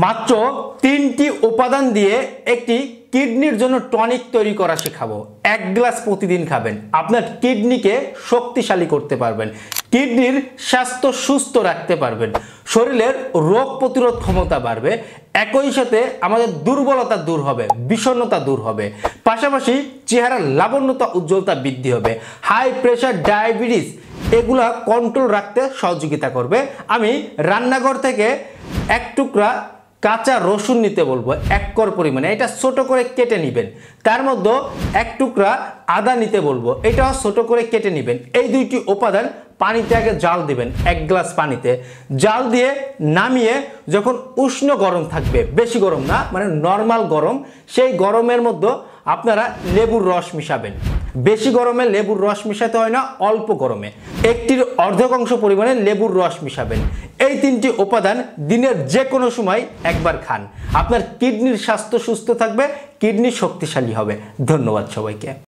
মাত্র 3টি উপাদান দিয়ে একটি কিডনির জন্য টনিক তৈরি করা শেখাবো। 1 গ্লাস প্রতিদিন খাবেন, আপনার কিডনিকে শক্তিশালী করতে পারবেন, কিডনির স্বাস্থ্য সুস্থ রাখতে পারবেন, শরীরের রোগ প্রতিরোধ ক্ষমতা বাড়বে, একই সাথে আমাদের দুর্বলতা দূর হবে, বিষণ্ণতা দূর হবে, পাশাপাশি চেহারার লাবণ্যতা উজ্জ্বলতা বৃদ্ধি হবে, হাই প্রেশার ডায়াবেটিস এগুলা কন্ট্রোল রাখতে সহযোগিতা করবে। আমি রান্নাঘর থেকে 1 টুকরা কাঁচা রসুন নিতে বলবো 1 কর পরিমাণে, এটা ছোট করে কেটে নেবেন। তার মধ্যে 1 টুকরা আদা নিতে বলবো, এটাও ছোট করে কেটে নেবেন। এই 2টি উপাদান পানিতে আগে জাল দিবেন, 1 গ্লাস পানিতে জাল দিয়ে নামিয়ে যখন উষ্ণ গরম থাকবে, বেশি গরম না, মানে নর্মাল গরম, সেই গরমের মধ্যে আপনারা লেবুর রস মিশাবেন। বেশি গরমে লেবুর রস মিশাতে হয় না, অল্প গরমে 1টির অর্ধেকাংশ পরিমাণে লেবুর রস মিশাবেন। এই 3টি উপাদান দিনের যে কোনো সময় একবার খান, আপনার কিডনির স্বাস্থ্য সুস্থ থাকবে, কিডনি শক্তিশালী হবে। ধন্যবাদ সবাইকে।